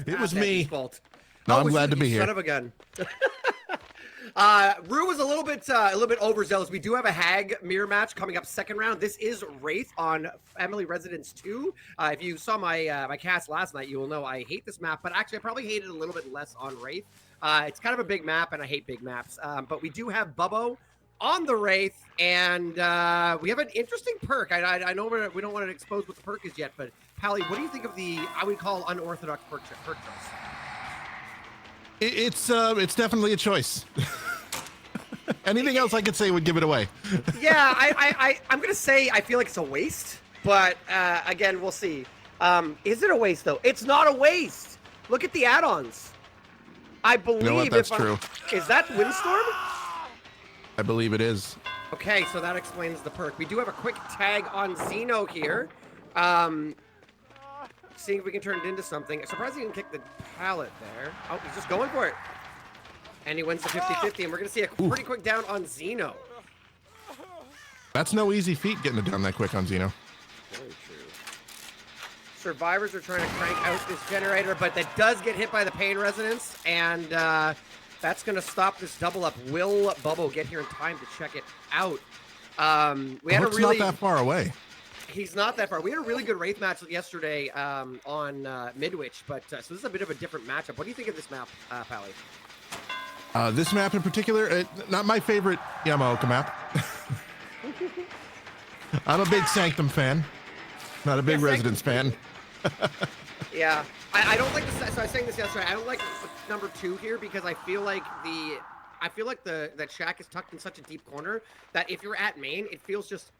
It was me. Fault. No, Oh, I'm glad to be here. Son of a gun. Rue was a little bit overzealous. We do have a hag mirror match coming up second round. This is Wraith on Family Residence 2. If you saw my my cast last night, you will know I hate this map, but actually I probably hate it a little bit less on Wraith. It's kind of a big map, and I hate big maps. But we do have Bubbo on the Wraith, and we have an interesting perk. I know we don't want to expose what the perk is yet, but Pally, what do you think of the, I would call, unorthodox perk choice? It's definitely a choice. Anything else I could say would give it away. Yeah, I'm gonna say I feel like it's a waste, but again, we'll see. Is it a waste though? It's not a waste. Look at the add-ons. I believe, you know what? That's true. Is that Windstorm? I believe it is. Okay, so that explains the perk. We do have a quick tag on Xeno here. Seeing if we can turn it into something. I'm surprised he didn't kick the pallet there. Oh, he's just going for it. And he wins the 50-50, and we're going to see a pretty quick down on Xeno. That's no easy feat, getting it down that quick on Xeno. Very true. Survivors are trying to crank out this generator, but that does get hit by the pain resonance, and that's going to stop this double up. Will Bubbo get here in time to check it out? We had a really not that far away. He's not that far. We had a really good Wraith match yesterday on Midwich, but so this is a bit of a different matchup. What do you think of this map, Pally? This map in particular, not my favorite Yamaoka map. I'm a big Sanctum fan, not a big Residence fan. Yeah, I don't like this. So I was saying this yesterday. I don't like number 2 here because I feel like that shack is tucked in such a deep corner that if you're at main, it feels just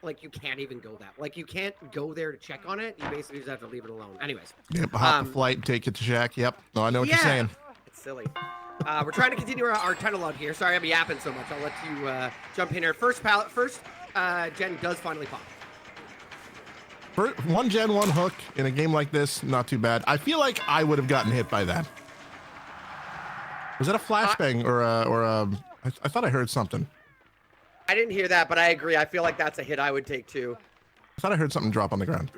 like you can't even go that. Like you can't go there to check on it. You basically just have to leave it alone. Anyways. Yep, hop the flight, take it to shack. Yep. No, I know what you're saying. It's silly. We're trying to continue our tunnel log here. Sorry, I'm yapping so much. I'll let you jump in here. First gen does finally pop. One gen, one hook in a game like this, not too bad. I feel like I would have gotten hit by that. Was that a flashbang or I thought I heard something. I didn't hear that, but I agree. I feel like that's a hit I would take too. I thought I heard something drop on the ground.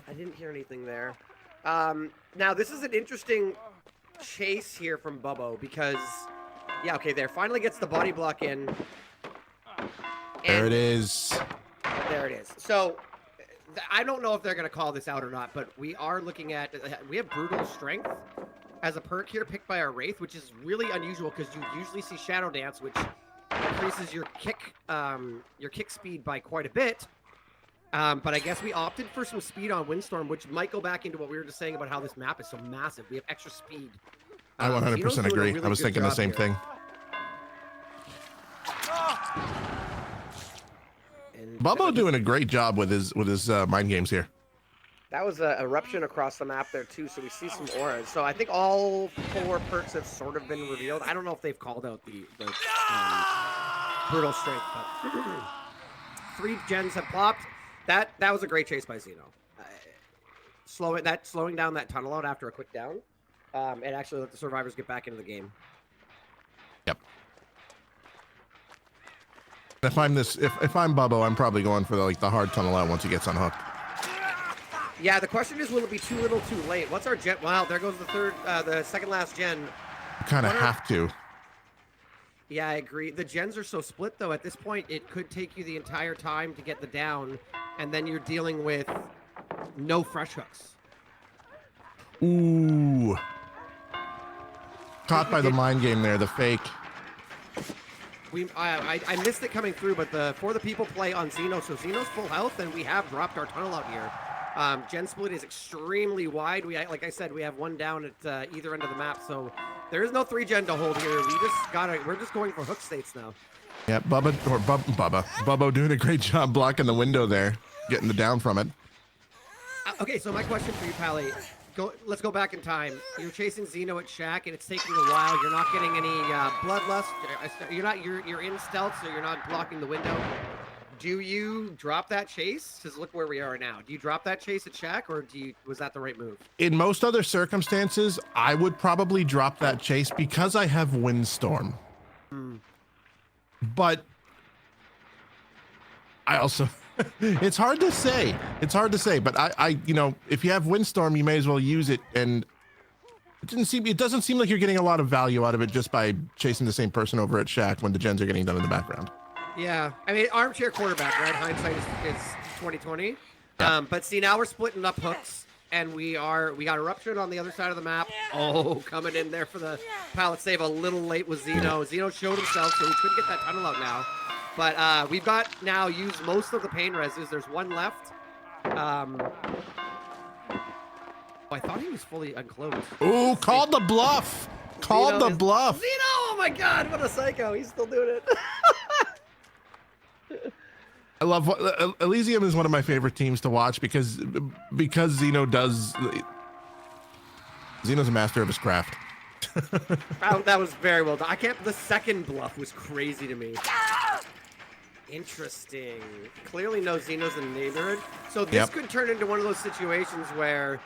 I didn't hear anything there. Now this is an interesting chase here from Bubbo because, yeah, okay, there finally gets the body block in. There it is. There it is. So I don't know if they're going to call this out or not, but we are looking at, we have brutal strength as a perk here picked by our Wraith, which is really unusual because you usually see Shadow Dance, which increases your kick speed by quite a bit. But I guess we opted for some speed on Windstorm, which might go back into what we were just saying about how this map is so massive. We have extra speed. I 100% agree. Really I was thinking the same thing. Bubbo doing a great job with his mind games here. That was an eruption across the map there too, so we see some auras. So I think all 4 perks have sort of been revealed. I don't know if they've called out the brutal strength, but 3 gens have plopped. That was a great chase by Xeno. Slowing down that tunnel out after a quick down, and actually let the survivors get back into the game. Yep. If I'm Bubbo, I'm probably going for the hard tunnel out once he gets unhooked. Yeah, the question is, will it be too little, too late? What's our gen? Wow, there goes the second last gen. Kind of have to. Yeah, I agree. The gens are so split, though. At this point, it could take you the entire time to get the down, and then you're dealing with no fresh hooks. Ooh. Caught by the mind game there, the fake. I missed it coming through, but for the people play on Xeno, so Xeno's full health, and we have dropped our tunnel out here. Gen split is extremely wide. Like I said, we have one down at either end of the map, so there is no 3 gen to hold here. We're just going for hook states now. Yeah, Bubbo doing a great job blocking the window there, getting the down from it. Okay, so my question for you, Pally, let's go back in time. You're chasing Xeno at Shack, and it's taking a while. You're not getting any bloodlust. You're in stealth, so you're not blocking the window. Do you drop that chase? Because look where we are now. Do you drop that chase at Shack, or was that the right move? In most other circumstances, I would probably drop that chase because I have Windstorm. But I also It's hard to say. It's hard to say, but you know, if you have Windstorm, you may as well use it. And it doesn't seem like you're getting a lot of value out of it just by chasing the same person over at Shack when the gens are getting done in the background. Yeah, I mean, armchair quarterback, right? Hindsight is 2020. Yeah. But see, now we're splitting up hooks, and we got Eruption on the other side of the map. Oh, coming in there for the pallet save a little late with Xeno. Xeno showed himself, so he couldn't get that tunnel out now. But we've got now used most of the pain reses. There's one left. I thought he was fully unclosed. Ooh, called the bluff. Called the bluff. Xeno, oh my God, what a psycho. He's still doing it. I love Elysium is one of my favorite teams to watch because Xeno's a master of his craft. That was very well done. The second bluff was crazy to me. Interesting. Clearly no Xeno's in the neighborhood. So this could turn into one of those situations where,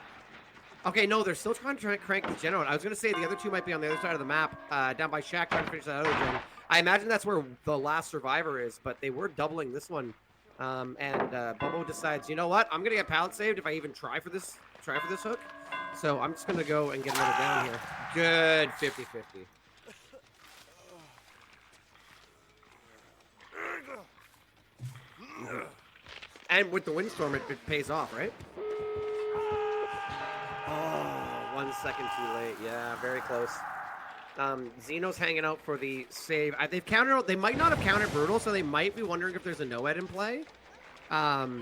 okay, no, they're still trying to crank the gen out. I was going to say the other two might be on the other side of the map, down by Shack, trying to finish that other gen. I imagine that's where the last survivor is, but they were doubling this one. And Bubbo decides, you know what? I'm going to get pallet saved if I even try for this hook. So I'm just going to go and get another down here. Good 50-50. And with the windstorm, it pays off, right? Oh, 1 second too late. Yeah, very close. Xeno's hanging out for the save. They've countered. They might not have countered brutal, so they might be wondering if there's a no-ed in play. But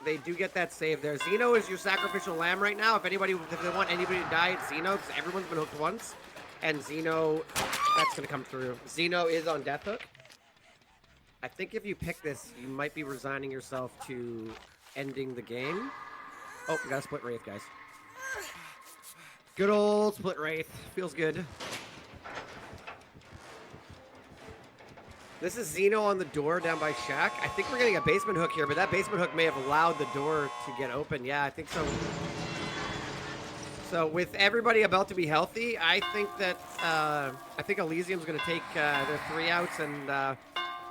they do get that save there. Xeno is your sacrificial lamb right now. If they want anybody to die, it's Xeno, because everyone's been hooked once. And Xeno, that's going to come through. Xeno is on death hook. I think if you pick this, you might be resigning yourself to ending the game. Oh, we got a split Wraith, guys. Good old split Wraith. Feels good. This is Xeno on the door down by Shack. I think we're getting a basement hook here, but that basement hook may have allowed the door to get open. Yeah, I think so. So with everybody about to be healthy, I think that Elysium's going to take their 3 outs and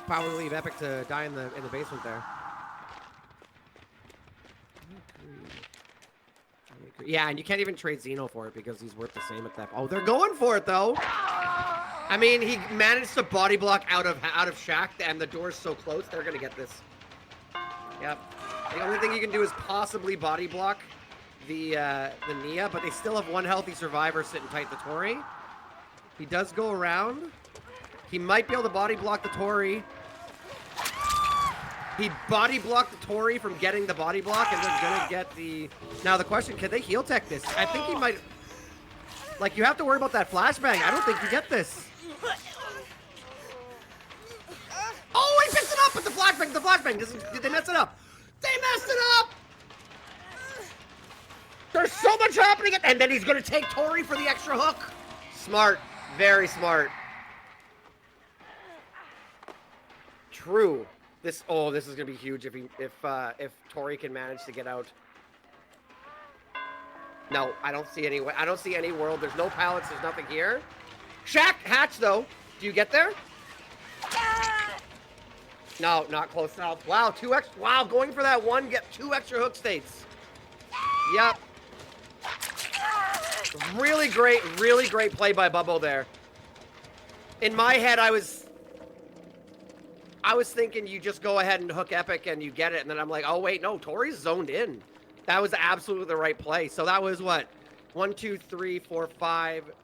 probably leave Epic to die in the basement there. Yeah, and you can't even trade Xeno for it because he's worth the same at that. Oh, they're going for it though. I mean, he managed to body block out of Shack, and the door's so close. They're gonna get this. Yep. The only thing you can do is possibly body block the Nia, but they still have one healthy survivor sitting tight to Tori. He does go around. He might be able to body block the Tori. He body blocked the Tori from getting the body block, and they're gonna get the... Now the question, can they heal tech this? I think he might... Like, you have to worry about that flashbang. I don't think you get this. Oh, he picks it up with the flashbang. Did they mess it up? They messed it up! There's so much happening, and then he's gonna take Tori for the extra hook. Smart, very smart. True. This is gonna be huge if Tori can manage to get out. No, I don't see any way. I don't see any world. There's no pallets. There's nothing here. Shack hatch though. Do you get there? No, not close enough. Wow, 2 extra. Wow, going for that one. Get 2 extra hook states. Yep. Really great play by Bubbo there. In my head, I was thinking you just go ahead and hook Epic and you get it, and then I'm like, oh wait, no, Tori's zoned in. That was absolutely the right play. So that was what? 1, 2, 3, 4, 5, 6.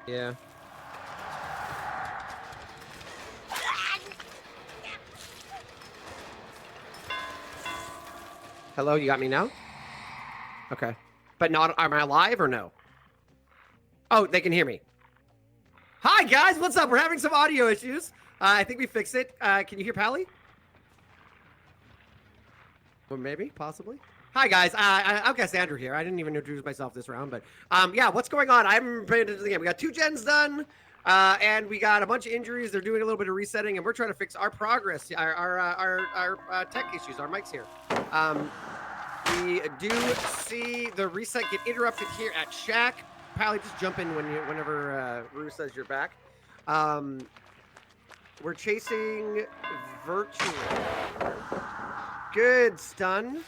Yeah. Hello, you got me now? Okay. But not, am I live or no? Oh, they can hear me. Hi, guys. What's up? We're having some audio issues. I think we fixed it. Can you hear Pally? Well, maybe, possibly. Hi, guys. I'm Cassandra here. I didn't even introduce myself this round, but yeah, what's going on? I'm paying attention to the game. We got 2 gens done, and we got a bunch of injuries. They're doing a little bit of resetting, and we're trying to fix our progress, our tech issues, our mics here. We do see the reset get interrupted here at Shack. Pally, just jump in whenever Rue says you're back. We're chasing Virtual. Good stun.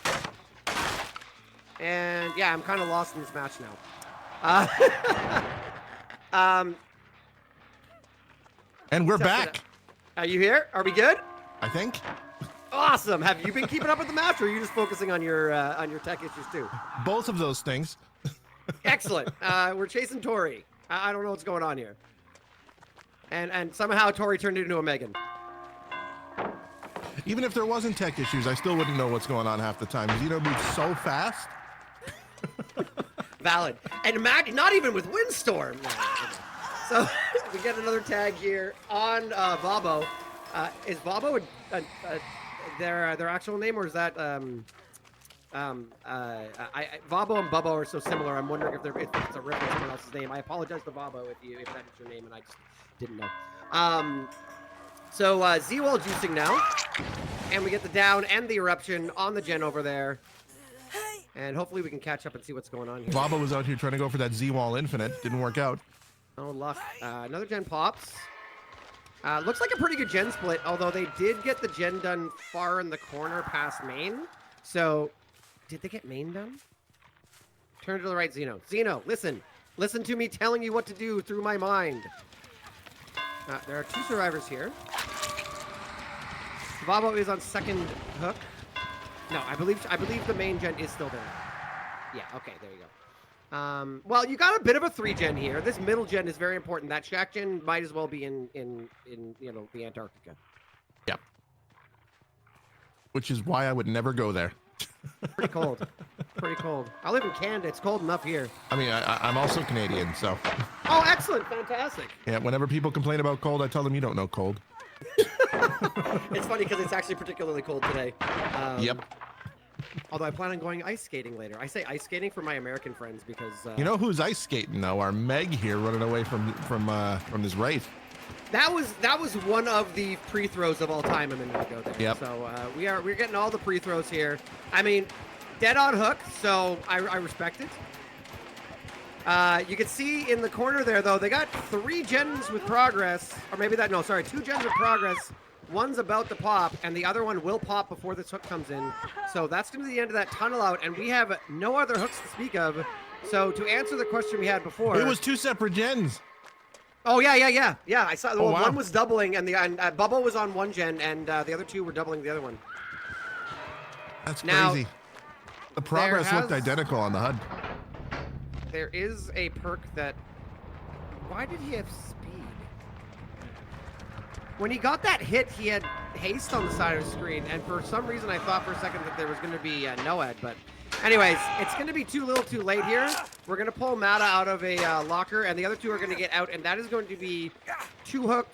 And yeah, I'm kind of lost in this match now. And we're back. Are you here? Are we good? I think. Awesome. Have you been keeping up with the match, or are you just focusing on your tech issues too? Both of those things. Excellent. We're chasing Tori. I don't know what's going on here. And somehow Tori turned into a Megan. Even if there wasn't tech issues, I still wouldn't know what's going on half the time. Zeno moves so fast. Valid. And not even with Windstorm. So we get another tag here on Vabo. Is Vabo their actual name, or is that Vabo and Bubbo are so similar? I'm wondering if it's a reference to someone else's name. I apologize to Vabo if that is your name and I just didn't know. So Z-Wall juicing now, and we get the down and the eruption on the gen over there, and hopefully we can catch up and see what's going on here. Baba was out here trying to go for that Z-Wall infinite. Didn't work out. Oh, luck. Another gen pops. Looks like a pretty good gen split, although they did get the gen done far in the corner past main. So, did they get main done? Turn to the right, Zeno. Zeno, listen. Listen to me telling you what to do through my mind. There are 2 survivors here. Vavo is on second hook. No, I believe the main gen is still there. Yeah, okay, there you go. Well, you got a bit of a 3 gen here. This middle gen is very important. That Shack gen might as well be in the Antarctica. Yep. Which is why I would never go there. Pretty cold. Pretty cold. I live in Canada. It's cold enough here. I mean, I'm also Canadian, so. Oh, excellent. Fantastic. Yeah, whenever people complain about cold, I tell them you don't know cold. It's funny because it's actually particularly cold today. Yep. Although I plan on going ice skating later. I say ice skating for my American friends because... you know who's ice skating, though? Our Meg here running away from this Wraith. That was one of the pre-throws of all time a minute ago there. Yep. So we're getting all the pre-throws here. I mean, dead on hook, so I respect it. You can see in the corner there, though, they got 3 gens with progress. Or maybe 2 gens with progress. One's about to pop, and the other one will pop before this hook comes in. So that's going to be the end of that tunnel out, and we have no other hooks to speak of. So to answer the question we had before... It was 2 separate gens. Oh, yeah. I saw wow. One was doubling, and Bubble was on 1 gen, and the other 2 were doubling the other one. That's now, crazy. The progress looked identical on the HUD. There is a perk that... Why did he have speed? When he got that hit, he had haste on the side of the screen, and for some reason I thought for a second that there was going to be Noed, but anyways, it's going to be too little too late here. We're going to pull Mata out of a locker, and the other 2 are going to get out, and that is going to be 2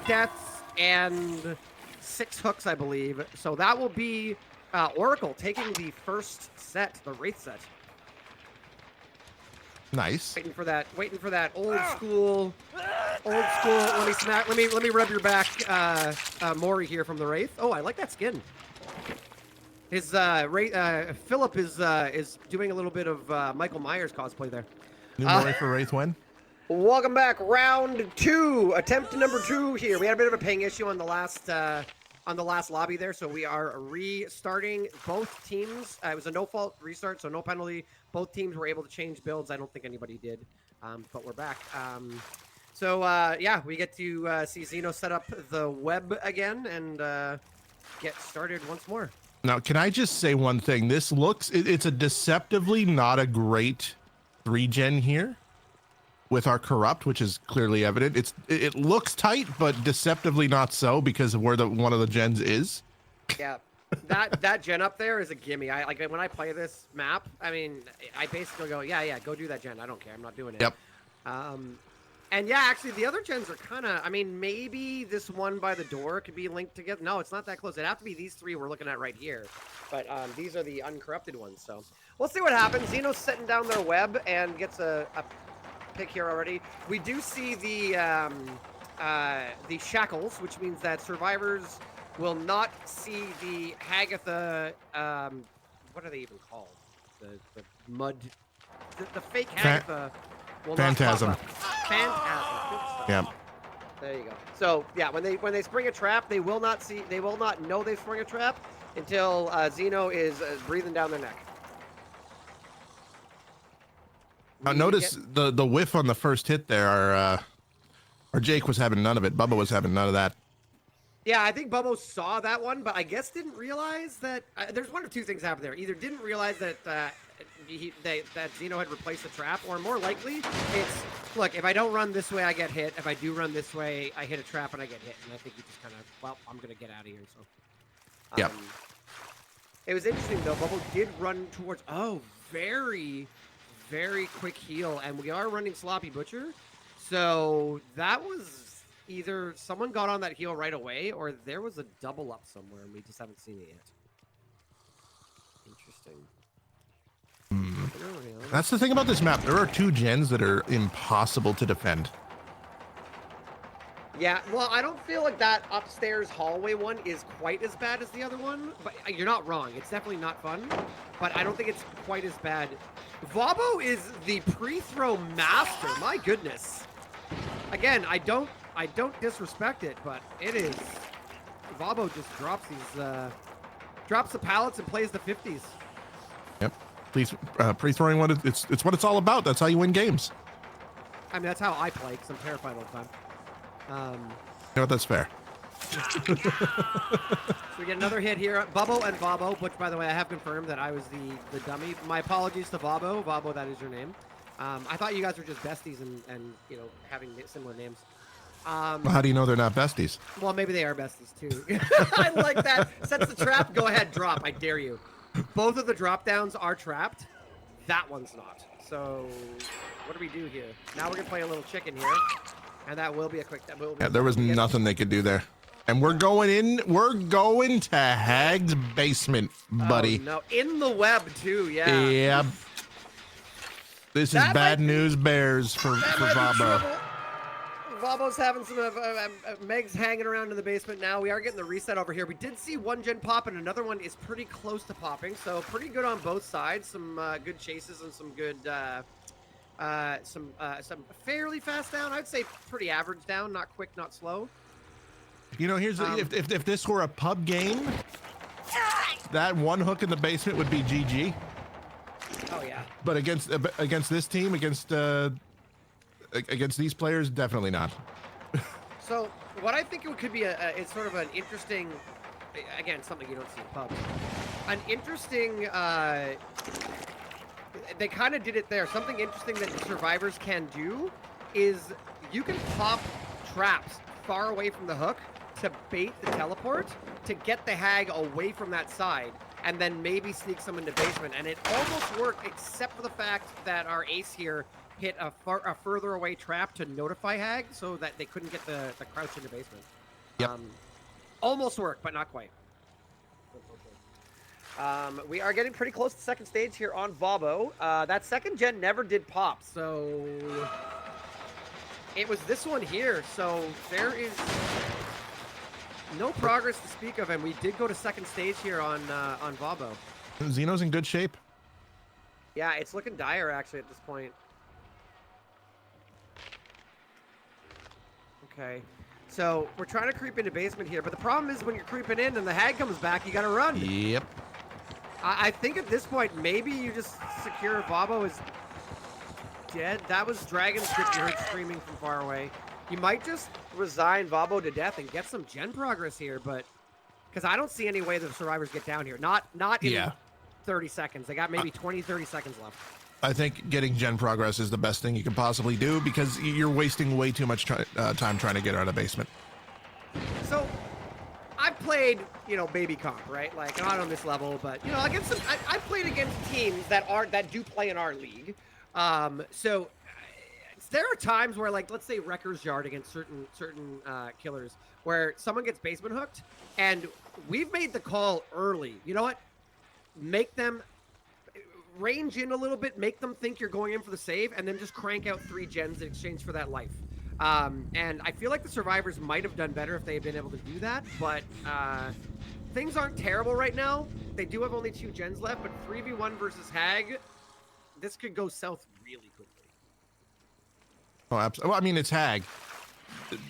deaths and 6 hooks, I believe. So that will be Oracle taking the first set, the Wraith set. Nice. Waiting for that old school. Let me rub your back, Maury here from the Wraith. Oh, I like that skin. His Philip is doing a little bit of Michael Myers cosplay there. New Maury for Wraith win. Welcome back, round 2, attempt number 2 here. We had a bit of a ping issue on the last lobby there, so we are restarting both teams. It was a no-fault restart, so no penalty. Both teams were able to change builds. I don't think anybody did, but we're back. Yeah, we get to see Zeno set up the web again and get started once more. Now, can I just say one thing? This looks, it's a deceptively not a great 3 gen here. with our corrupt, which is clearly evident. It looks tight, but deceptively not so because of where one of the gens is. Yeah, that gen up there is a gimme. I like when I play this map. I mean, I basically go, yeah, go do that gen. I don't care. I'm not doing it. Yep. And yeah, actually, the other gens are kind of. I mean, maybe this one by the door could be linked together. No, it's not that close. It'd have to be these three we're looking at right here. But these are the uncorrupted ones. So we'll see what happens. Xeno's setting down their web and gets a pick here already. We do see the shackles, which means that survivors will not see the Hagatha. What are they even called? The mud. The fake Hagatha. Phantasm. Phantasm. Yeah. There you go. So yeah, when they spring a trap, they will not know they sprung a trap until Xeno is breathing down their neck. Notice the whiff on the first hit there. Our Jake was having none of it. Bubba was having none of that. Yeah, I think Bubbo saw that one, but I guess didn't realize that there's one of two things happened there. Either didn't realize that that Xeno had replaced the trap, or more likely, it's look, if I don't run this way, I get hit. If I do run this way, I hit a trap and I get hit. And I think he just kind of, well, I'm gonna get out of here. So yeah. It was interesting though. Bubbo did run towards. Oh, very, very quick heal, and we are running Sloppy Butcher, so that was either someone got on that heal right away, or there was a double up somewhere, and we just haven't seen it yet. Interesting. That's the thing about this map. There are two gens that are impossible to defend. Yeah, well, I don't feel like that upstairs hallway one is quite as bad as the other one, but you're not wrong. It's definitely not fun, but I don't think it's quite as bad. Vabo is the pre-throw master. My goodness. Again, I don't disrespect it, but it is. Vabo just drops these, drops the pallets and plays the 50s. Yep. Please, pre-throwing it's what it's all about. That's how you win games. I mean, that's how I play because I'm terrified all the time. You know what? That's fair. So we get another hit here. Bubbo and Vabo, which, by the way, I have confirmed that I was the dummy. My apologies to Vabo. Vabo, that is your name. I thought you guys were just besties and you know, having similar names. Well, how do you know they're not besties? Well, maybe they are besties too. I like that. Sets the trap. Go ahead, drop. I dare you. Both of the drop downs are trapped. That one's not. So what do we do here? Now we're gonna play a little chicken here, and that will be a quick. Yeah, there was nothing they could do there. And we're going in. We're going to Hag's basement, buddy. Oh, no, in the web too. Yeah. Yeah. This is bad news bears for Vabo. Vabo's having some Megs hanging around in the basement now. We are getting the reset over here. We did see one gen pop, and another one is pretty close to popping. So pretty good on both sides. Some good chases and some good, some fairly fast down. I'd say pretty average down, not quick, not slow. You know, here's if this were a pub game, that one hook in the basement would be GG. Oh yeah. But against this team, against these players, definitely not. So what I think it could be it's sort of an interesting, again, something you don't see in pubs. An interesting, they kind of did it there. Something interesting that the survivors can do is you can pop traps far away from the hook to bait the teleport to get the hag away from that side, and then maybe sneak someone into basement. And it almost worked, except for the fact that our ace here hit a further away trap to notify hag so that they couldn't get the crouch into basement. Yep. Almost worked, but not quite. We are getting pretty close to the second stage here on Vabo. That second gen never did pop, so it was this one here. So there is no progress to speak of, and we did go to second stage here on Vabo. Xeno's in good shape. Yeah, it's looking dire actually at this point. Okay, so we're trying to creep into basement here, but the problem is when you're creeping in and the hag comes back, you gotta run. Yep. I think at this point, maybe you just secure Vabo is dead. That was Dragon Script you heard screaming from far away. You might just resign Vabo to death and get some gen progress here, but because I don't see any way the survivors get down here. Not in 30 seconds. They got maybe 20, 30 seconds left. I think getting gen progress is the best thing you can possibly do because you're wasting way too much time trying to get out of basement. So I've played, baby comp, right? Like not on this level, but against some. I've played against teams that do play in our league. So there are times where, like, let's say Wrecker's Yard against certain killers, where someone gets basement hooked, and we've made the call early. You know what? Make them range in a little bit, make them think you're going in for the save, and then just crank out 3 gens in exchange for that life. And I feel like the survivors might have done better if they had been able to do that, but things aren't terrible right now. They do have only 2 gens left, but 3v1 versus Hag, this could go south really quickly. Oh, absolutely. Well, I mean, it's Hag.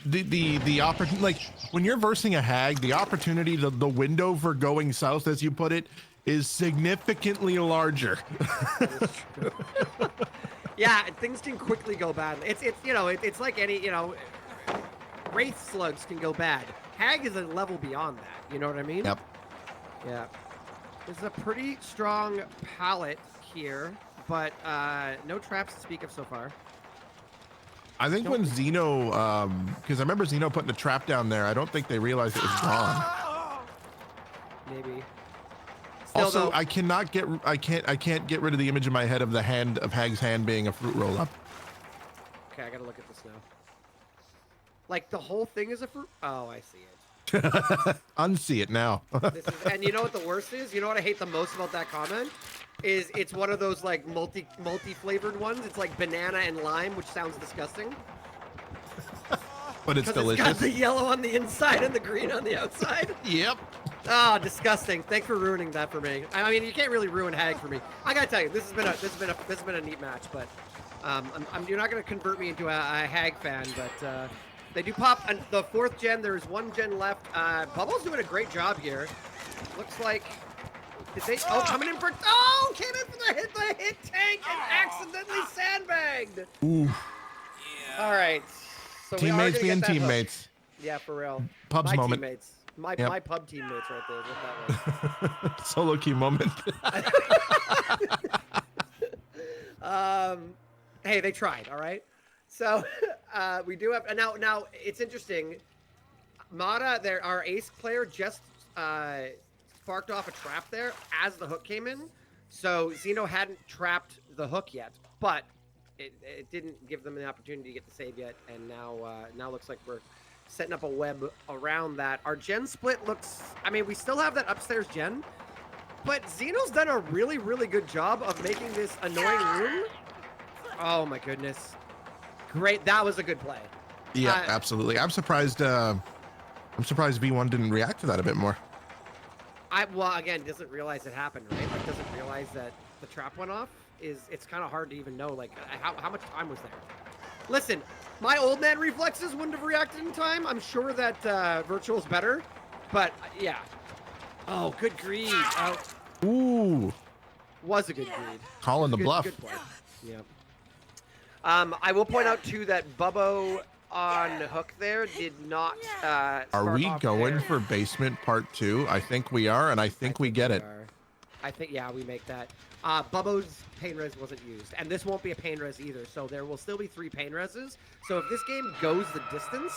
The opportunity, like when you're versing a Hag, the opportunity, the window for going south, as you put it, is significantly larger. Yeah, things can quickly go bad. It's like any, Wraith slugs can go bad. Hag is a level beyond that. You know what I mean? Yep. Yeah. This is a pretty strong palette here, but no traps to speak of so far. I think when Xeno, because I remember Xeno putting a trap down there, I don't think they realized it was gone. Maybe. Still, Also, though, I can't get rid of the image in my head of the hand of Hag's hand being a fruit roll up. okay, I gotta look at this now. Like the whole thing is a fruit. Oh, I see it. Unsee it now. And you know what the worst is? You know what I hate the most about that comment? Is it's one of those like multi-flavored ones. It's like banana and lime, which sounds disgusting. But it's delicious. It's got the yellow on the inside and the green on the outside. Yep. Oh, disgusting! Thanks for ruining that for me. I mean, you can't really ruin Hag for me. I gotta tell you, this has been a neat match. But you're not gonna convert me into a Hag fan. But they do pop the 4th gen. There's 1 gen left. Bubble's doing a great job here. Looks like. Did they? Oh, coming in for. Oh, came in for the hit tank and accidentally sandbagged. Ooh. Yeah. All right. So Teammates being teammates. Yeah, for real. Pub's my moment. Teammates. My pub teammates right there is what that was. Solo queue moment. Hey, they tried. All right. So we do have now. It's interesting. Mata, our ace player, just sparked off a trap there as the hook came in. So Xeno hadn't trapped the hook yet, but it didn't give them the opportunity to get the save yet. And now looks like we're setting up a web around that. Our gen split looks, I mean, we still have that upstairs gen, but Xeno's done a really, really good job of making this annoying room. Oh my goodness. Great. That was a good play. Yeah, absolutely. I'm surprised V1 didn't react to that a bit more. Well, again, doesn't realize it happened, right? Like, doesn't realize that the trap went off. It's kind of hard to even know, like, how much time was there. Listen, my old man reflexes wouldn't have reacted in time. I'm sure that Virtual's better, but yeah. Oh, good greed. Oh, ooh. Was a good greed. Calling the bluff. Good play. Yeah. I will point out too that Bubbo on hook there did not. Are we going for basement part 2? I think we are, and I think we get it. I think, yeah, we make that. Bubbo's pain res wasn't used, and this won't be a pain res either, so there will still be 3 pain reses. So if this game goes the distance,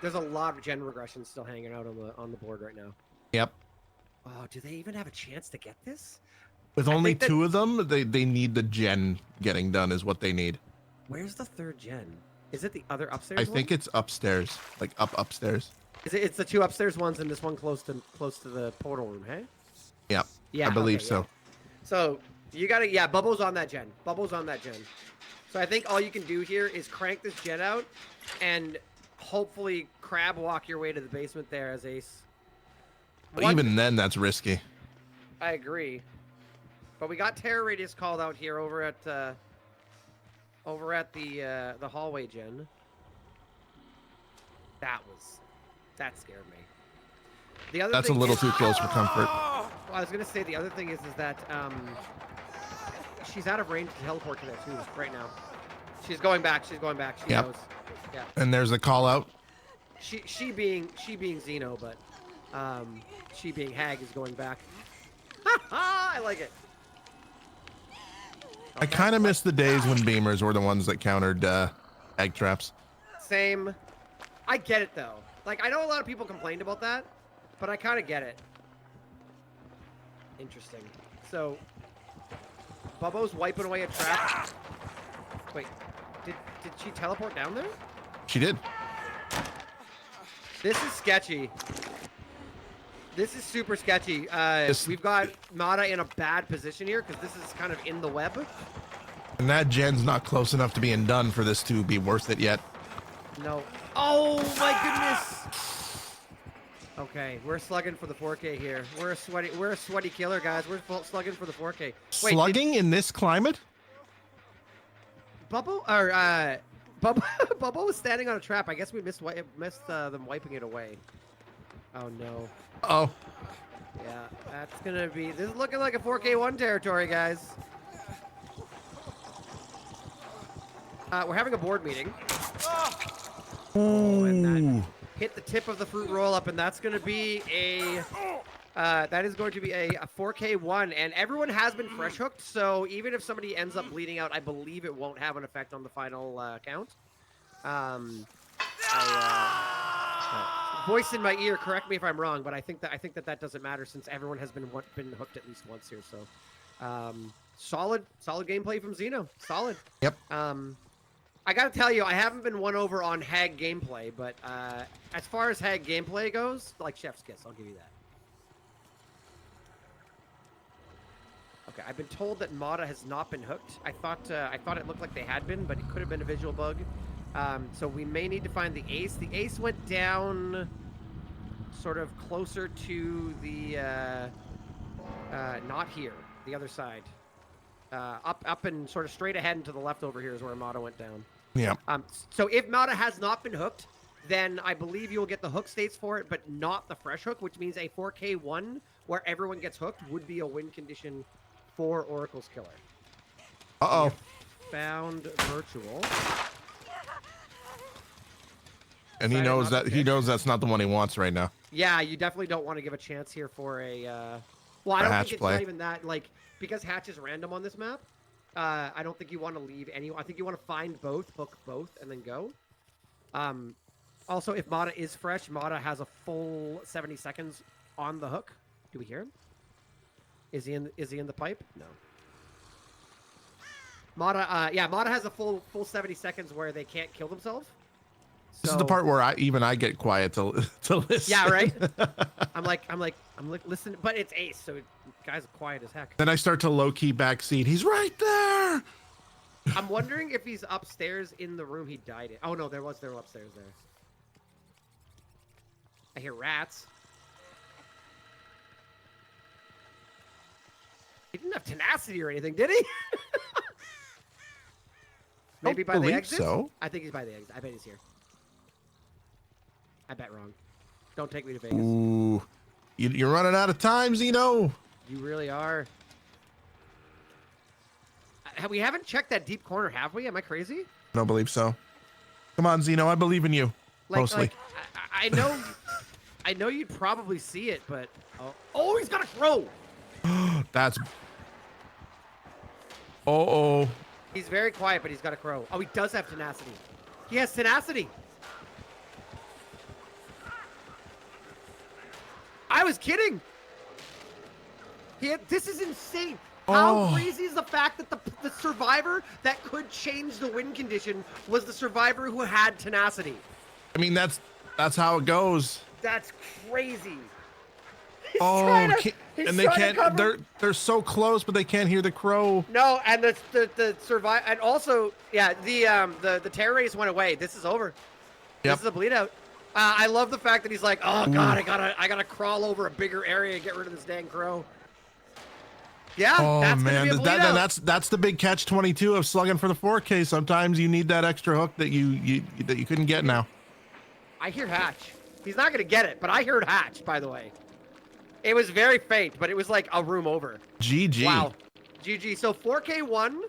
there's a lot of gen regression still hanging out on the board right now. Yep. Oh, do they even have a chance to get this? With only 2 of them, they need the gen getting done is what they need. Where's the 3rd gen? Is it the other upstairs one? I think it's upstairs, like upstairs. It's the 2 upstairs ones and this one close to the portal room, hey? Yeah, yeah, I believe okay, so. Yeah. So you gotta, yeah, Bubbles on that gen. Bubbles on that gen. So I think all you can do here is crank this gen out and hopefully crab walk your way to the basement there as ace. Even then, that's risky. I agree. But we got Terror Radius called out here over at the hallway gen. That scared me. The other That's a little too close for comfort. Well, I was gonna say the other thing is that she's out of range to teleport to there too right now. She's going back. She knows. Yeah. And there's a call out. She being Xeno, but she being Hag is going back. I like it. I kind of miss the days when beamers were the ones that countered egg traps. Same. I get it though. Like, I know a lot of people complained about that, but I kind of get it. Interesting. So, Bubbo's wiping away a trap. Wait, did she teleport down there? She did. This is sketchy. This is super sketchy. We've got Mata in a bad position here because this is kind of in the web. And that gen's not close enough to being done for this to be worth it yet. No. Oh my goodness. Okay, we're slugging for the 4K here. We're a sweaty killer, guys. We're slugging for the 4K. Wait, slugging in this climate? Bubbo was standing on a trap. I guess we missed them wiping it away. Oh no. Oh. Yeah, that's gonna be. This is looking like a 4K1 territory, guys. We're having a board meeting. Oh, and that hit the tip of the fruit roll up, and that's gonna be a. That is going to be a 4K1, and everyone has been fresh hooked. So even if somebody ends up bleeding out, I believe it won't have an effect on the final count. Voice in my ear, correct me if I'm wrong, but I think that doesn't matter since everyone has been hooked at least once here. So, solid gameplay from Xeno. Solid. Yep. I gotta tell you, I haven't been won over on Hag gameplay, but as far as Hag gameplay goes, like Chef's Kiss, I'll give you that. Okay, I've been told that Mata has not been hooked. I thought it looked like they had been, but it could have been a visual bug. So we may need to find the ace. The ace went down sort of closer to the, not here, the other side. Up and sort of straight ahead and to the left over here is where Mata went down. Yeah. So if Mata has not been hooked, then I believe you will get the hook states for it, but not the fresh hook, which means a 4K1 where everyone gets hooked would be a win condition for Oracle's killer. Uh-oh. Found virtual. And he knows that's not the one he wants right now. Yeah, you definitely don't want to give a chance here for a well, I don't think it's not even that, like, because Hatch is random on this map. I don't think you want to leave anyone. I think you want to find both, hook both, and then go. Also, if Mata is fresh, Mata has a full 70 seconds on the hook. Do we hear him? Is he in the pipe? No. Mata, yeah, Mata has a full 70 seconds where they can't kill themselves. This is the part where I get quiet to listen. Yeah, right. I'm like listen, but it's Ace, so guy's quiet as heck. Then I start to low key backseat. He's right there. I'm wondering if he's upstairs in the room he died in. Oh no, they were upstairs there. I hear rats. He didn't have tenacity or anything, did he? Maybe by the exit? So. I think he's by the exit. I bet he's here. I bet wrong. Don't take me to Vegas. Ooh, you're running out of time, Xeno. You really are. We haven't checked that deep corner, have we? Am I crazy? I don't believe so. Come on, Xeno. I believe in you. Mostly. I know. I know you'd probably see it, but oh, he's got a crow. That's. Oh. He's very quiet, but he's got a crow. Oh, he does have tenacity. He has tenacity. I was kidding. This is insane. How crazy is the fact that the survivor that could change the win condition was the survivor who had tenacity? I mean, that's how it goes. That's crazy. And they can't. They're so close, but they can't hear the crow. No, and the survive, and also, yeah, the terror race went away. This is over. Yep. This is a bleed out. I love the fact that he's like, oh god, I gotta crawl over a bigger area and get rid of this dang crow. Yeah, that's gonna be a bleed out. That's the big catch-22 of slugging for the 4K. Sometimes you need that extra hook that you couldn't get now. I hear Hatch. He's not gonna get it, but I heard Hatch. By the way, it was very faint, but it was like a room over. GG. Wow, GG. So 4K1.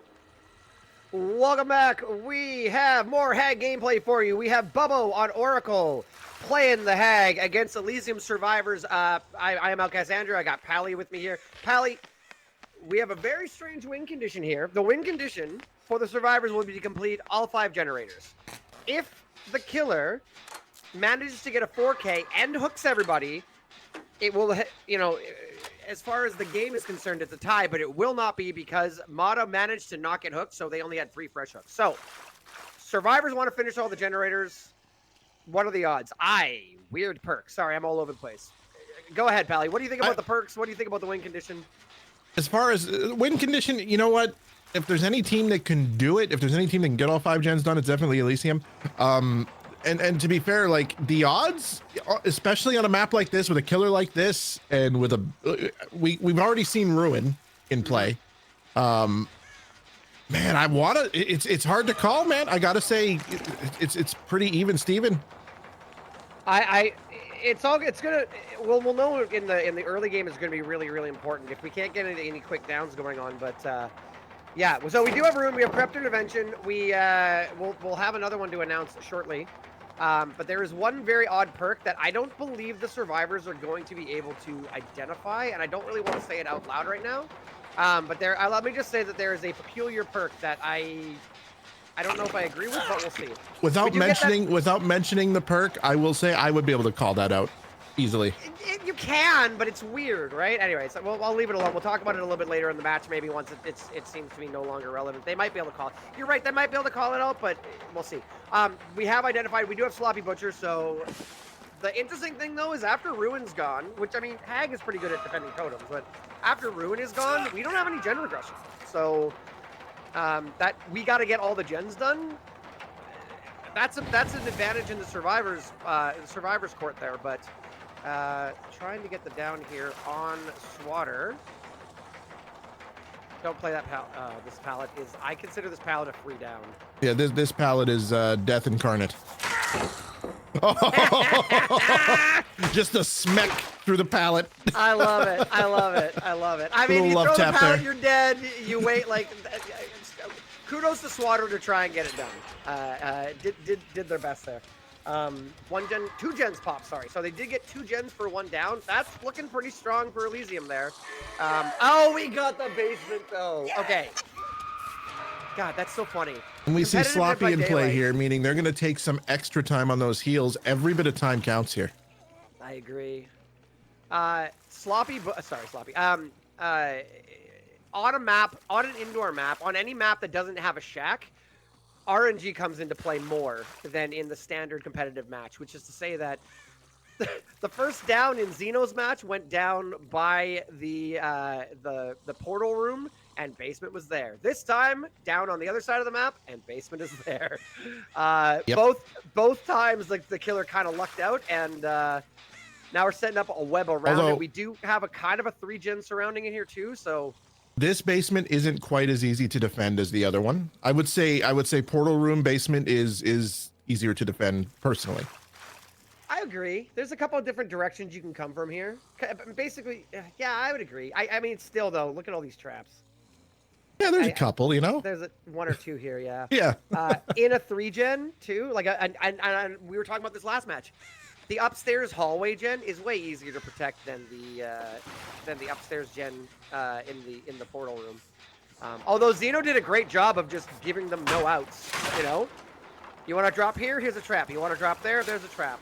Welcome back. We have more Hag gameplay for you. We have Bubbo on Oracle playing the Hag against Elysium survivors. I am Alcassandra. I got Pally with me here. Pally, we have a very strange win condition here. The win condition for the survivors will be to complete all 5 generators. If the killer manages to get a 4K and hooks everybody, it will, you know, as far as the game is concerned, it's a tie, but it will not be because Mata managed to not get hooked, so they only had 3 fresh hooks. So, survivors want to finish all the generators. What are the odds? Weird perk. Sorry, I'm all over the place. Go ahead, Pally. What do you think about the perks? What do you think about the win condition? As far as win condition, you know what? If there's any team that can do it, if there's any team that can get all 5 gens done, it's definitely Elysium. And to be fair, like the odds, especially on a map like this with a killer like this, and with a we've already seen Ruin in play. Man, I wanna. It's hard to call, man. I gotta say, it's pretty even, Steven. It's gonna. We'll know in the early game is gonna be really, really important if we can't get any quick downs going on, but. Yeah, so we do have room. We have Prepped Intervention. We'll have another one to announce shortly. But there is one very odd perk that I don't believe the survivors are going to be able to identify, and I don't really want to say it out loud right now. But let me just say that there is a peculiar perk that I don't know if I agree with, but we'll see. Without mentioning the perk, I will say I would be able to call that out easily. You can, but it's weird, right? Anyway, so I'll leave it alone. We'll talk about it a little bit later in the match, maybe once it seems to be no longer relevant. They might be able to call it. You're right, they might be able to call it out, but we'll see. We have identified, we do have Sloppy Butcher, so the interesting thing, though, is after Ruin's gone, which, I mean, Hag is pretty good at defending totems, but after Ruin is gone, we don't have any gen regression. So, that we got to get all the gens done. That's an advantage in the survivors court there, but trying to get the down here on Swatter. Don't play that pallet. This pallet is, I consider this pallet a free down. Yeah, this pallet is death incarnate. Just a smack through the pallet. I love it. I love it. I love it. I mean, you throw the pallet, you're dead. You wait like. Kudos to Swatter to try and get it done. Did their best there. 2 gens pop, sorry. So they did get 2 gens for 1 down. That's looking pretty strong for Elysium there. Oh, we got the basement though. Okay. God, that's so funny. And we see Sloppy in play here, meaning they're going to take some extra time on those heals. Every bit of time counts here. I agree. Sloppy. On a map, on an indoor map, on any map that doesn't have a shack, RNG comes into play more than in the standard competitive match, which is to say that the first down in Xeno's match went down by the portal room, and basement was there. This time, down on the other side of the map, and basement is there. Yep. Both times, like the killer kind of lucked out, and now we're setting up a web around it. We do have a kind of a 3-gen surrounding it here too, so. This basement isn't quite as easy to defend as the other one. I would say portal room basement is easier to defend personally. I agree. There's a couple of different directions you can come from here. Basically, yeah, I would agree. I mean, still though, look at all these traps. Yeah, there's a couple, you know. There's 1 or 2 here, yeah. Yeah. In a 3-gen too, like and we were talking about this last match. The upstairs hallway gen is way easier to protect than the upstairs gen in the portal room. Although Xeno did a great job of just giving them no outs. You know, you want to drop here? Here's a trap. You want to drop there? There's a trap.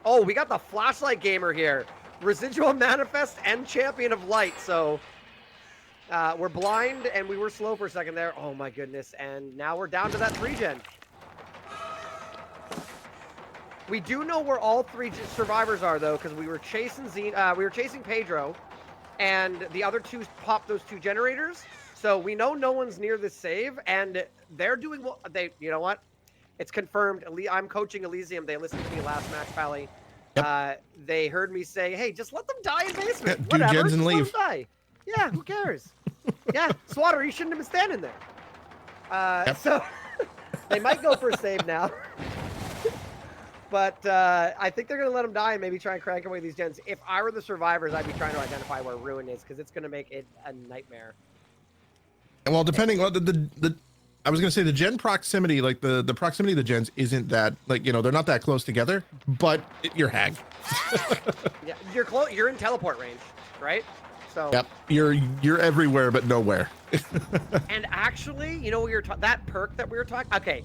Oh, we got the flashlight gamer here, residual manifest and champion of light. So we're blind and we were slow for a second there. Oh my goodness! And now we're down to that 3-gen. We do know where all 3 survivors are, though, because we were chasing we were chasing Pedro, and the other 2 popped those 2 generators. So we know no one's near this save, and they're doing what they. You know what? It's confirmed. I'm coaching Elysium. They listened to me last match, Pally. Yep. They heard me say, "Hey, just let them die in basement. Yeah, whatever, gens just and let leave." them die. Yeah, who cares? Yeah, Swatter, you shouldn't have been standing there. Yep. So they might go for a save now. But I think they're going to let him die and maybe try and crank away these gens. If I were the survivors, I'd be trying to identify where Ruin is, because it's going to make it a nightmare. Well, depending on I was going to say the gen proximity, like the proximity of the gens isn't that, like, you know, they're not that close together, but you're Hag. Yeah, you're in teleport range, right? So. Yep. You're everywhere but nowhere. And actually, you know, that perk that we were talking. Okay,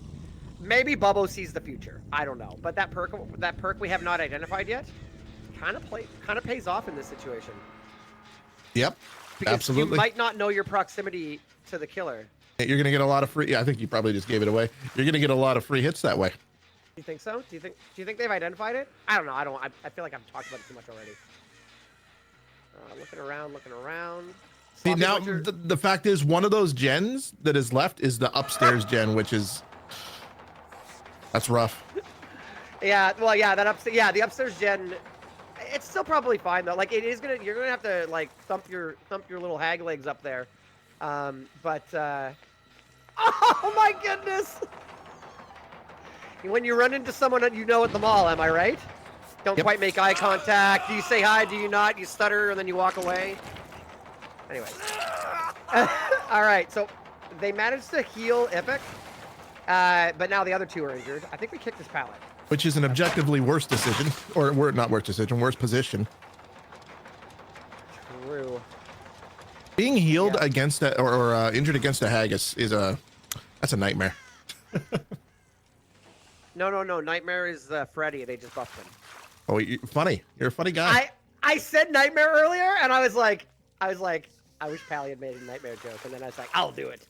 maybe Bubbo sees the future. I don't know, but that perk we have not identified yet, kind of pays off in this situation. Yep. Because absolutely. you might not know your proximity to the killer. You're gonna get a lot of free. I think you probably just gave it away. You're gonna get a lot of free hits that way. You think so? Do you think they've identified it? I don't know. I feel like I've talked about it too much already. Looking around. See, now the fact is, one of those gens that is left is the upstairs gen, which is that's rough. Yeah, well, yeah, the upstairs gen. It's still probably fine though. Like you're gonna have to like thump your little hag legs up there. Oh my goodness! When you run into someone that you know at the mall, am I right? Don't quite make eye contact. Do you say hi? Do you not? You stutter and then you walk away. Anyway. All right, so they managed to heal Epic, but now the other two are injured. I think we kicked his pallet. Which is an objectively worse decision, or not worse decision, worse position. True. Being healed against or injured against a hag that's a nightmare. No. Nightmare is Freddy. They just buffed him. Oh, funny. You're a funny guy. I said Nightmare earlier, and I was like, I wish Pally had made a Nightmare joke, and then I was like, I'll do it.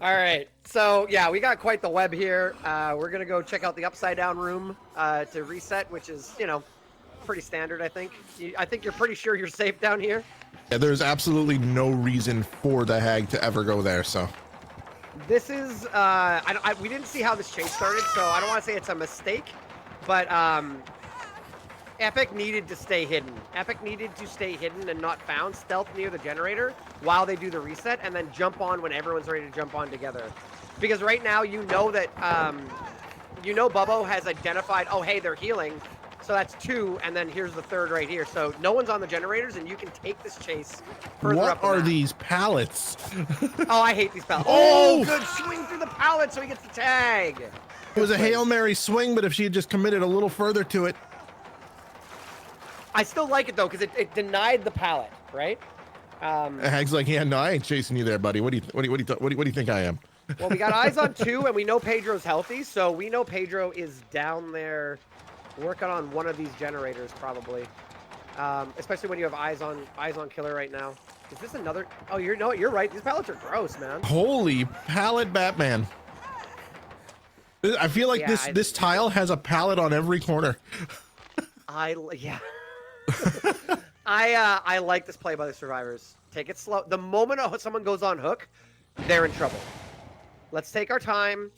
All right. So, yeah, we got quite the web here. We're going to go check out the upside down room to reset, which is, you know, pretty standard, I think. I think you're pretty sure you're safe down here. Yeah, there's absolutely no reason for the hag to ever go there, so. This is, we didn't see how this chase started, so I don't want to say it's a mistake, but Epic needed to stay hidden. Epic needed to stay hidden and not found, stealth near the generator while they do the reset, and then jump on when everyone's ready to jump on together. Because right now, you know that, Bubbo has identified, oh, hey, they're healing, so that's two, and then here's the third right here. So no one's on the generators, and you can take this chase further up the What are map. these pallets? Oh, I hate these pallets. Oh, good swing through the pallet so he gets the tag. It was a Hail Mary swing, but if she had just committed a little further to it. I still like it though, because it denied the pallet, right? Hag's like, yeah, no, I ain't chasing you there, buddy. What do you think I am? Well, we got eyes on two, and we know Pedro's healthy, so we know Pedro is down there working on one of these generators, probably. Especially when you have eyes on killer right now. Is this another? Oh, you're right. These pallets are gross, man. Holy pallet, Batman! I feel like this tile has a pallet on every corner. Yeah. I like this play by the survivors. Take it slow. The moment someone goes on hook, they're in trouble. Let's take our time.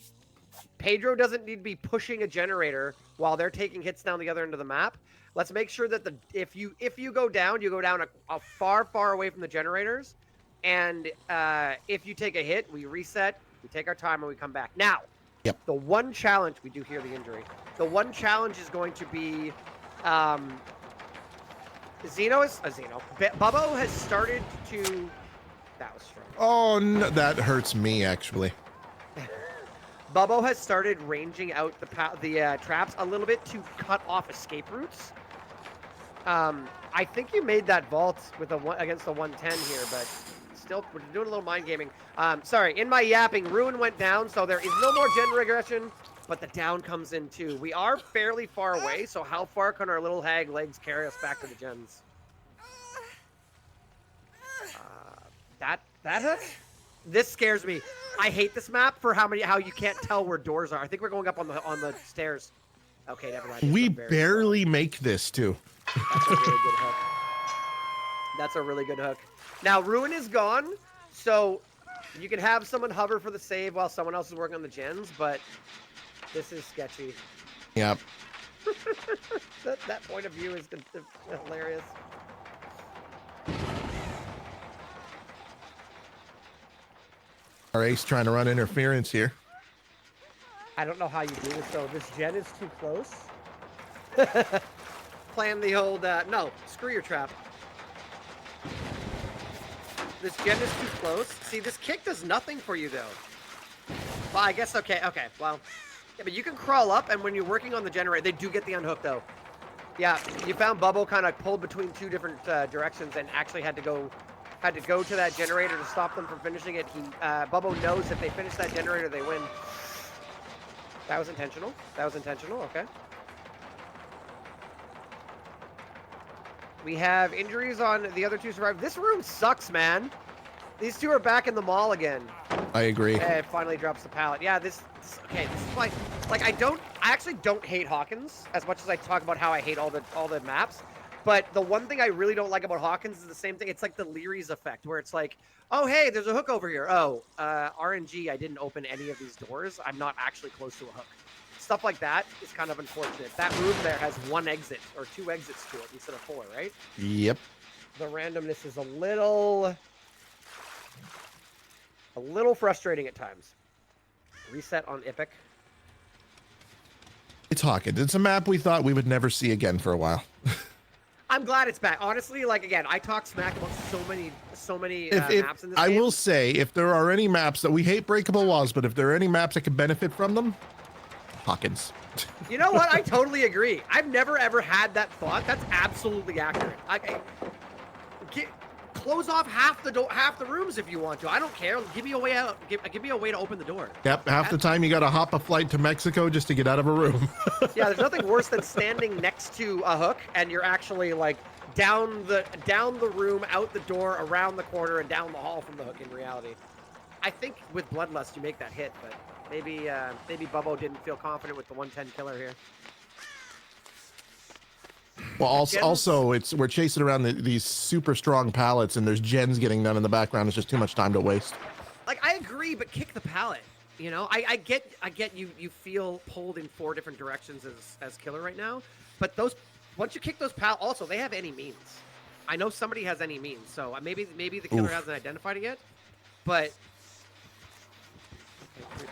Pedro doesn't need to be pushing a generator while they're taking hits down the other end of the map. Let's make sure that if you go down, you go down a far away from the generators. And if you take a hit, we reset, we take our time, and we come back. Now, the one challenge, we do hear the injury. The one challenge is going to be Bubbo has started to. That was strong. Oh, no, that hurts me actually. Bubbo has started ranging out the traps a little bit to cut off escape routes. I think you made that vault with against the 110 here, but still, we're doing a little mind gaming. Sorry, in my yapping, Ruin went down, so there is no more gen regression, but the down comes in too. We are fairly far away, so how far can our little hag legs carry us back to the gens? That hook? This scares me. I hate this map for how you can't tell where doors are. I think we're going up on the stairs. Okay, never mind. We barely make this too. That's a really good hook. That's a really good hook. Now Ruin is gone, so you can have someone hover for the save while someone else is working on the gens, but this is sketchy. Yep. that point of view is hilarious. Our ace trying to run interference here. I don't know how you do this though. This gen is too close. Playing the old no, screw your trap. This gen is too close. See, this kick does nothing for you though. Well, I guess okay. Well, yeah, but you can crawl up, and when you're working on the generator, they do get the unhook though. Yeah, you found Bubble kind of pulled between two different directions and actually had to go to that generator to stop them from finishing it. Bubble knows if they finish that generator, they win. That was intentional. That was intentional. Okay. We have injuries on the other two survivors. This room sucks, man. These two are back in the mall again. I agree. Okay, it finally drops the pallet. Yeah, this is like I actually don't hate Hawkins as much as I talk about how I hate all the maps. But the one thing I really don't like about Hawkins is the same thing. It's like the Leary's effect, where it's like, oh, hey, there's a hook over here. Oh, RNG, I didn't open any of these doors. I'm not actually close to a hook. Stuff like that is kind of unfortunate. That room there has one exit or two exits to it instead of four, right? Yep. The randomness is a little frustrating at times. Reset on Epic. It's Hawkins. It's a map we thought we would never see again for a while. I'm glad it's back. Honestly, like again, I talk smack about so many maps in this I game. will say, if there are any maps that we hate breakable walls, but if there are any maps that could benefit from them, Hawkins. You know what? I totally agree. I've never ever had that thought. That's absolutely accurate. Close off half the rooms if you want to. I don't care. Give me a way out. Give me a way to open the door. Yep. Half the time you got to hop a flight to Mexico just to get out of a room. Yeah, there's nothing worse than standing next to a hook and you're actually like down the room, out the door, around the corner, and down the hall from the hook. In reality, I think with Bloodlust you make that hit, but maybe Bubbo didn't feel confident with the 110 killer here. Well, also we're chasing around these super strong pallets, and there's gens getting done in the background. It's just too much time to waste. Like, I agree, but kick the pallet. You know, I get you feel pulled in four different directions as killer right now, but once you kick those pallets, also they have any means. I know somebody has any means, so maybe the killer hasn't identified it yet, but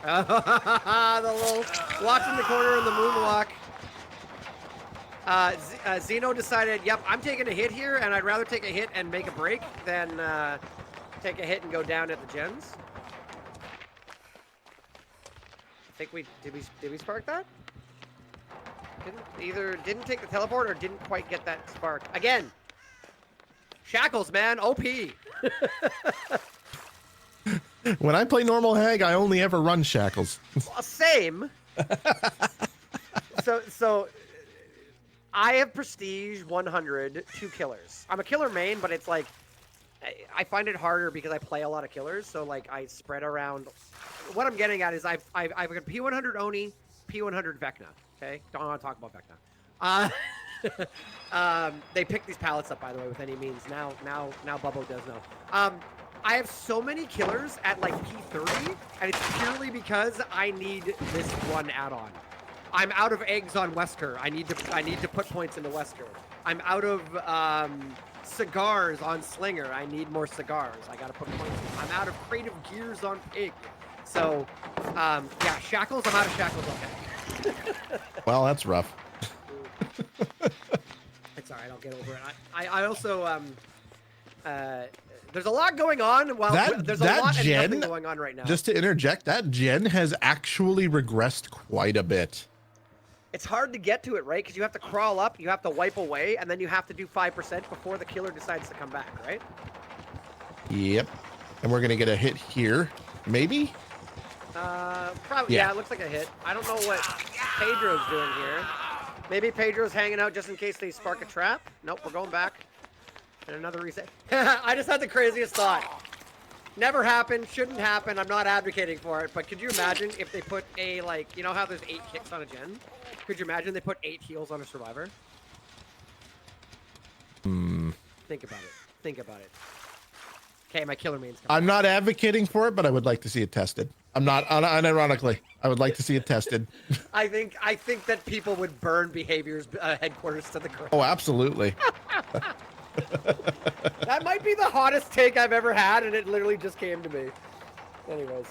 the little watch in the corner in the moonwalk. Zeno decided, yep, I'm taking a hit here, and I'd rather take a hit and make a break than take a hit and go down at the gens. I think did we spark that? Didn't take the teleport or didn't quite get that spark. Again, Shackles, man, OP. When I play normal Hag, I only ever run Shackles. Well, same. So I have Prestige 100, 2 killers. I'm a killer main, but it's like, I find it harder because I play a lot of killers, so like I spread around. What I'm getting at is I've got P100 Oni, P100 Vecna, okay? Don't want to talk about Vecna. They picked these pallets up, by the way, with any means. Now Bubbo does know. I have so many killers at like P30, and it's purely because I need this one add-on. I'm out of eggs on Wesker. I need to put points into Wesker. I'm out of cigars on Slinger. I need more cigars. I gotta put points in. I'm out of creative gears on Pig. So, yeah, Shackles. I'm out of Shackles. Okay. Well, that's rough. It's all right. I'll get over it. I also there's a lot going on. Well, there's a lot and nothing going on right now. Just to interject, that gen has actually regressed quite a bit. It's hard to get to it, right? Because you have to crawl up, you have to wipe away, and then you have to do 5% before the killer decides to come back, right? Yep. And we're going to get a hit here. Maybe? Probably. Yeah, it looks like a hit. I don't know what Pedro's doing here. Maybe Pedro's hanging out just in case they spark a trap. Nope, we're going back. And another reset. I just had the craziest thought. Never happened, shouldn't happen. I'm not advocating for it, but could you imagine if they put a, like, you know how there's 8 kicks on a gen? Could you imagine they put 8 heals on a survivor? Think about it. Think about it. Okay, my killer main's coming. I'm not advocating for it, but I would like to see it tested. I'm not, unironically, I would like to see it tested. I think that people would burn Behavior's headquarters to the ground. Oh, absolutely. That might be the hottest take I've ever had, and it literally just came to me. Anyways.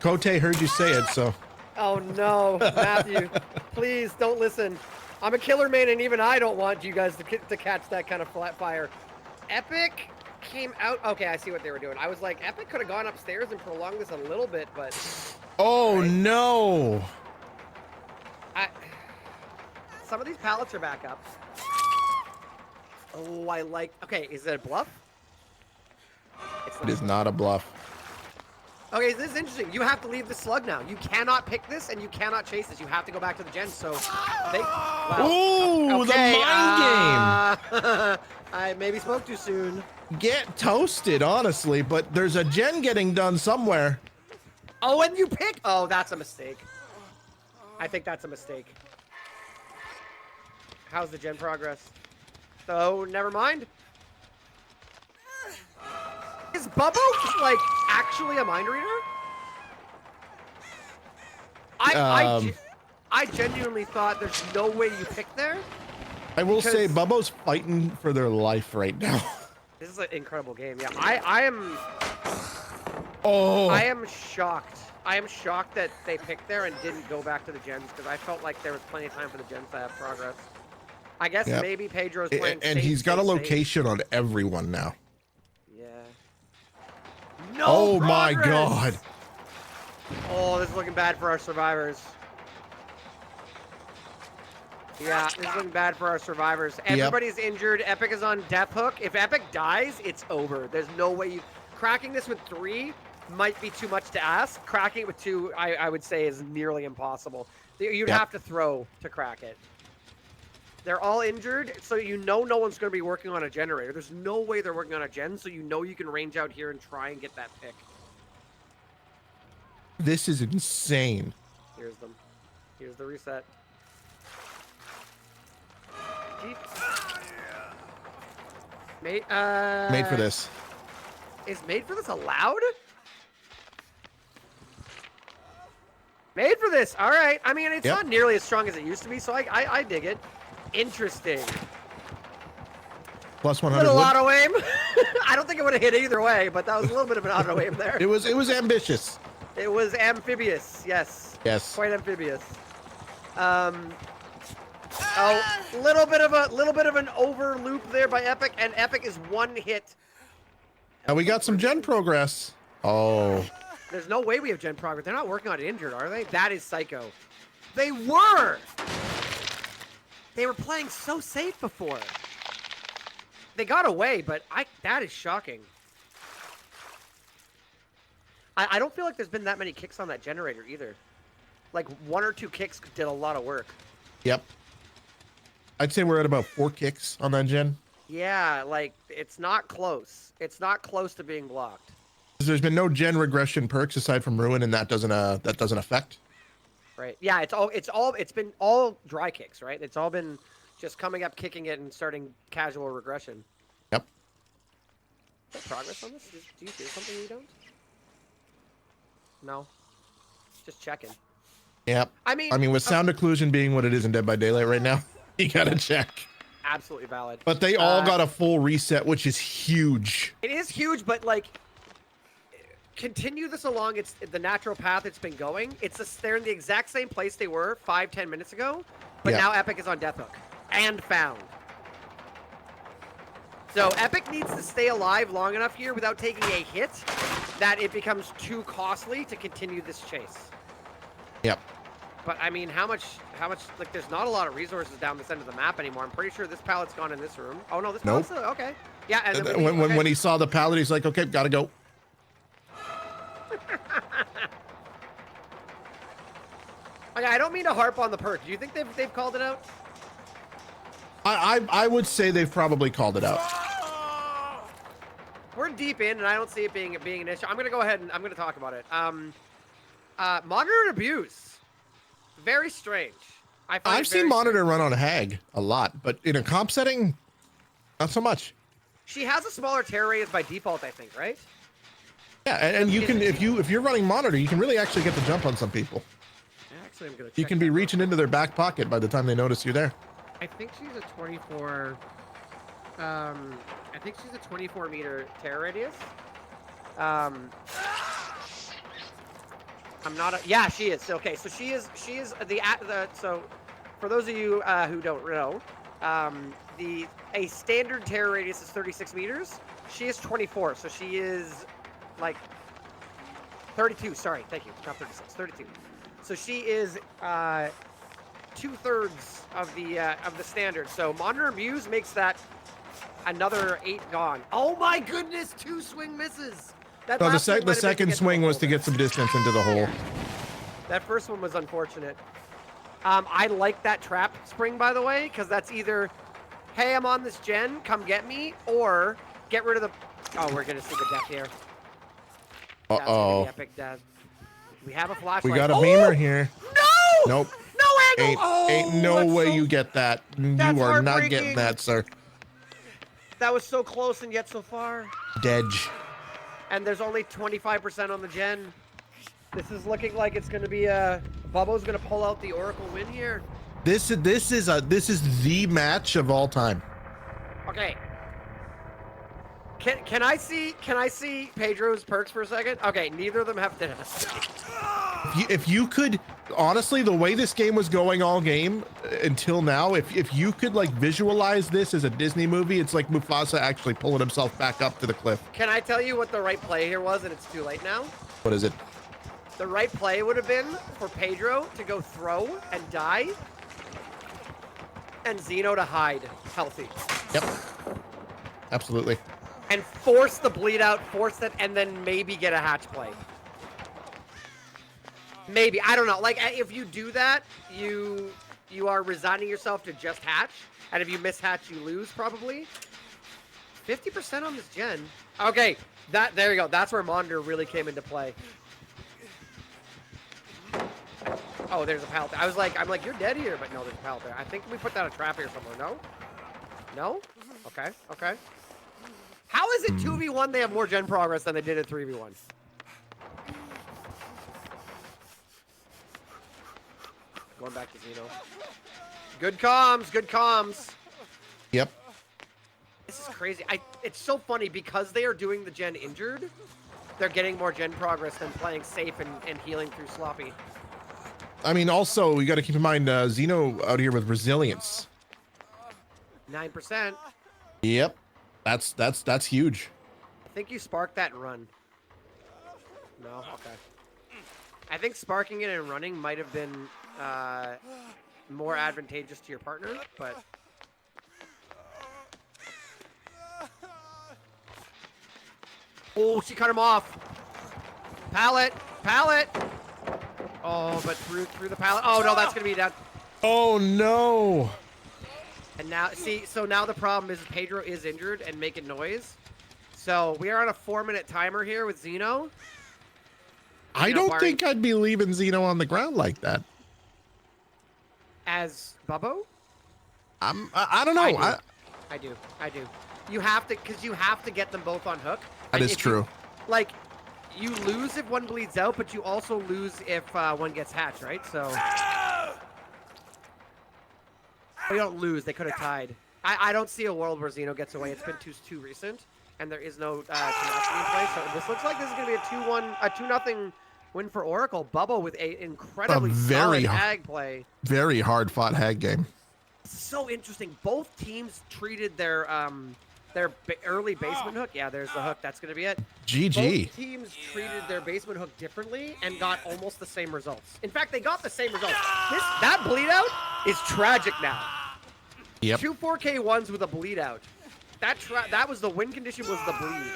Kote heard you say it, so. Oh, no. Matthew, please don't listen. I'm a killer main, and even I don't want you guys to catch that kind of flat fire. Epic came out. Okay, I see what they were doing. I was like, Epic could have gone upstairs and prolonged this a little bit, but... Oh, right. No. some of these pallets are back up. Oh, I like. Okay, is it a bluff? It's It is not a bluff. Okay, this is interesting. You have to leave the slug now. You cannot pick this, and you cannot chase this. You have to go back to the gen. So, Ooh, okay, the mind game. I maybe spoke too soon. Get toasted, honestly, but there's a gen getting done somewhere. Oh, and you pick. Oh, that's a mistake. I think that's a mistake. How's the gen progress? So, never mind. Is Bubbo like actually a mind reader? I genuinely thought there's no way you pick there. I will say Bubbo's fighting for their life right now. This is an incredible game. Yeah, I am. Oh. I am shocked. I am shocked that they picked there and didn't go back to the gens because I felt like there was plenty of time for the gens to have progress. I guess maybe Pedro's playing and he's got a location on everyone now. Yeah. No oh progress! my god. Oh, this is looking bad for our survivors. Yeah, this is looking bad for our survivors. Everybody's injured. Epic is on death hook. If Epic dies, it's over. There's no way you... Cracking this with 3 might be too much to ask. Cracking it with 2, I would say, is nearly impossible. You'd have to throw to crack it. They're all injured, so you know no one's going to be working on a generator. There's no way they're working on a gen, so you know you can range out here and try and get that pick. This is insane. Here's them. Here's the reset. Made for this. Is made for this allowed? Made for this. All right. I mean, it's not nearly as strong as it used to be, so I dig it. Interesting. Plus 100. Little auto aim. I don't think it would have hit either way, but that was a little bit of an auto aim there. It was ambitious. It was amphibious. Yes. Yes. Quite amphibious. Oh, little bit of an over loop there by Epic, and Epic is 1 hit. And we got some gen progress. Oh. There's no way we have gen progress. They're not working on injured, are they? That is psycho. They were. They were playing so safe before. They got away, but that is shocking. I don't feel like there's been that many kicks on that generator either. Like 1 or 2 kicks did a lot of work. Yep. I'd say we're at about 4 kicks on that gen. Yeah, like it's not close. It's not close to being blocked. There's been no gen regression perks aside from ruin, and that doesn't affect. Right. Yeah, it's been all dry kicks, right? It's all been just coming up, kicking it, and starting casual regression. Yep. Is there progress on this? Do you hear something you don't? No. Just checking. Yep. I mean, with sound occlusion being what it is in Dead by Daylight right now, you gotta check. Absolutely valid. But they all got a full reset, which is huge. It is huge, but like, continue this along. It's the natural path it's been going. They're in the exact same place they were 5-10 minutes ago, but now Epic is on death hook and found. So Epic needs to stay alive long enough here without taking a hit that it becomes too costly to continue this chase. Yep. But I mean, how much, like, there's not a lot of resources down this end of the map anymore. I'm pretty sure this pallet's gone in this room. Oh no, this pallet's still, okay. Yeah, and then when he saw the pallet, he's like, okay, gotta go. Okay, I don't mean to harp on the perk. Do you think they've called it out? I would say they've probably called it out. We're deep in, and I don't see it being an issue. I'm gonna go ahead and I'm gonna talk about it. Monitored abuse, very strange. I've seen Monitor run on Hag a lot, but in a comp setting, not so much. She has a smaller terror radius by default, I think, right? Yeah, and you can if you're running Monitor, you can really actually get the jump on some people. Actually, I'm gonna. You can be reaching into their back pocket by the time they notice you're there. I think she's a 24. I think she's a 24 meter terror radius. I'm not a. Yeah, she is. Okay, so she is the so for those of you who don't know, a standard terror radius is 36 meters. She is 24, so she is like 32. Sorry, thank you. Not 36, 32. So she is 2/3 of the standard. So Monitor Muse makes that another 8 gone. Oh my goodness, 2 swing misses. That No, last one might the have been to second get to swing the was hole to there. get some distance into the hole. Yeah. That first one was unfortunate. I like that trap spring, by the way, because that's either, hey, I'm on this gen, come get me, or get rid of the... Oh, we're going to see the death here. That's gonna be epic death. We have a flashlight. We got a beamer here. No! Nope. No angle! Ain't no that's way so- you get that. That's You are not heartbreaking. getting that, sir. That was so close and yet so far. Dedge. And there's only 25% on the gen. This is looking like it's going to be a... Bubbo's going to pull out the Oracle win here. This is the match of all time. Okay. Can I see Pedro's perks for a second? Okay, neither of them have tennis. If you could, honestly, the way this game was going all game until now, if you could like visualize this as a Disney movie, it's like Mufasa actually pulling himself back up to the cliff. Can I tell you what the right play here was, and it's too late now? What is it? The right play would have been for Pedro to go throw and die, and Zeno to hide healthy. Yep. Absolutely. And force the bleed out, force that, and then maybe get a hatch play. Maybe, I don't know. Like, if you do that, you are resigning yourself to just hatch, and if you miss hatch, you lose probably. 50% on this gen. Okay, there you go. That's where Monitor really came into play. Oh, there's a pallet. I'm like, you're dead here, but no, there's a pallet there. I think we put down a trap here somewhere. No? No? Okay, okay. How is it 2v1 they have more gen progress than they did at 3v1? Going back to Zeno. Good comms, good comms. Yep. This is crazy. It's so funny because they are doing the gen injured. They're getting more gen progress than playing safe and healing through sloppy. I mean, also, we got to keep in mind, Zeno out here with resilience. 9%. Yep. That's huge. I think you spark that and run. No? Okay. I think sparking it and running might have been more advantageous to your partner, but... Oh, she cut him off. Pallet. Pallet. Oh, but through the pallet. Oh, no, that's going to be down. Oh, no. And now, see, so now the problem is Pedro is injured and making noise. So we are on a 4-minute timer here with Zeno. I don't think I'd be leaving Zeno on the ground like that. As Bubbo? I don't know. I do. You have to, because you have to get them both on hook. That is true. Like, you lose if one bleeds out, but you also lose if one gets hatched, right? So... We don't lose. They could have tied. I don't see a world where Zeno gets away. It's been too recent, and there is no tenacity in play. So this looks like this is going to be a 2-0 win for Oracle. Bubbo with a incredibly solid hag play. Very hard fought hag game. So interesting. Both teams treated their early basement hook. Yeah, there's the hook. That's going to be it. GG. Both teams treated their basement hook differently and got almost the same results. In fact, they got the same results. That bleed out is tragic now. Yep. 2 4K1s with a bleed out. That was the win condition was the bleed.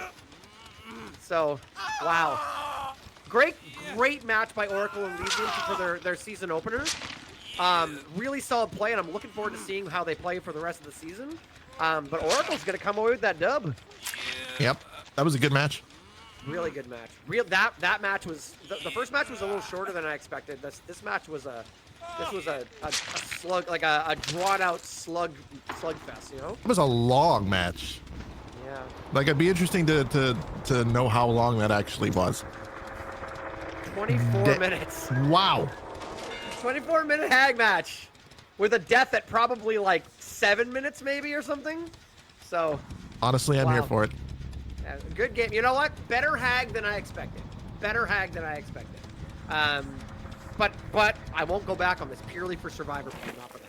So, wow. Great match by Oracle and Elysium for their season opener. Really solid play, and I'm looking forward to seeing how they play for the rest of the season. But Oracle's going to come away with that dub. Yep. That was a good match. Really good match. That match was the first match was a little shorter than I expected. This match was a slug, like a drawn out slugfest, you know? It was a long match. Yeah. Like, it'd be interesting to know how long that actually was. 24 minutes. Wow. 24-minute hag match with a death at probably like 7 minutes maybe or something. So. Honestly, I'm here for it. Yeah, good game. You know what? Better hag than I expected. But I won't go back on this purely for survivor play, not for